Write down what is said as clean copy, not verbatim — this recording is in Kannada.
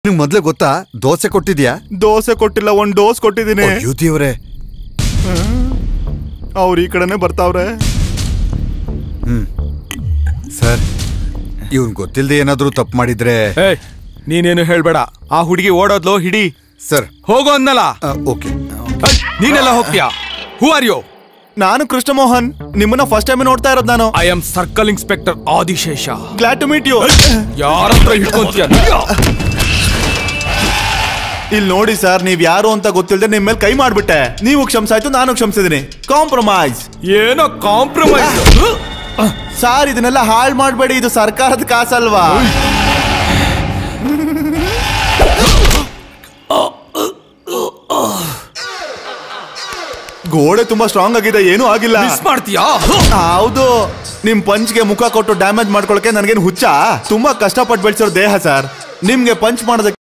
ನಿಮ್ಗೆ ಮೊದ್ಲೇ ಗೊತ್ತಾ ದೋಸೆ ಕೊಟ್ಟಿದ್ಯಾ? ದೋಸೆ ಕೊಟ್ಟಿಲ್ಲ, ಒಂದ್ ಡೋಸ್ ಕೊಟ್ಟಿದ್ದೀನಿ. ಯುತಿಯವರೇ ಅವ್ರು ಈ ಕಡೆನೆ ಬರ್ತಾವ್ರೆ. ಸರ್, ಇವ್ನ್ ಗೊತ್ತಿಲ್ಲದೆ ಏನಾದ್ರೂ ತಪ್ಪು ಮಾಡಿದ್ರೆ ನೀನೇನು ಹೇಳ್ಬೇಡ. ಆ ಹುಡುಗಿ ಓಡೋದ್ಲು, ಹಿಡಿ. ಸರ್ ಹೋಗೋ ಅನ್ನಲ್ಲ. ಓಕೆ. ನೀನೆಲ್ಲ ಹೋಗ್ತೀಯಾ? Who are you? ನಾನು ಕೃಷ್ಣ ಮೋಹನ್, ನಿಮ್ಮನ್ನ ಫಸ್ಟ್ ಟೈಮ್ ನೋಡ್ತಾ ಇರೋದು ನಾನು. I am circle inspector Adishesha. Glad to meet you. ಯಾರತ್ರ ಹಿಡ್ಕೊಂತೀಯ? ಇಲ್ಲಿ ನೋಡಿ ಸರ್, ನೀವ್ ಯಾರು ಅಂತ ಗೊತ್ತಿಲ್ಲದೆ ನಿಮ್ ಮೇಲೆ ಕೈ ಮಾಡ್ಬಿಟ್ಟೆ. ನೀವು ಕ್ಷಮಿಸಾಯ್ತು, ನಾನು ಕ್ಷಮಿಸಿದೀನಿ. ಕಾಂಪ್ರಮೈಸ್. ಏನೋ ಕಾಂಪ್ರಮೈಸ್? ಸಾರ್, ಇದನ್ನೆಲ್ಲ ಹಾಳು ಮಾಡಬೇಡಿ, ಇದು ಸರ್ಕಾರದ ಕಾಸಲ್ವಾ? ಗೋಡೆ ತುಂಬಾ ಸ್ಟ್ರಾಂಗ್ ಆಗಿದೆ, ಏನೂ ಆಗಿಲ್ಲ. ಮಾಡ್ತೀಯಾ? ಹೌದು, ನಿಮ್ ಪಂಚ್ಗೆ ಮುಖ ಕೊಟ್ಟು ಡ್ಯಾಮೇಜ್ ಮಾಡ್ಕೊಳಕ್ಕೆ ನನಗೇನು ಹುಚ್ಚ? ತುಂಬಾ ಕಷ್ಟಪಟ್ಟು ಬೆಳೆಸಿರೋ ದೇಹ ಸರ್. ನಿಮ್ಗೆ ಪಂಚ್ ಮಾಡೋದಕ್ಕೆ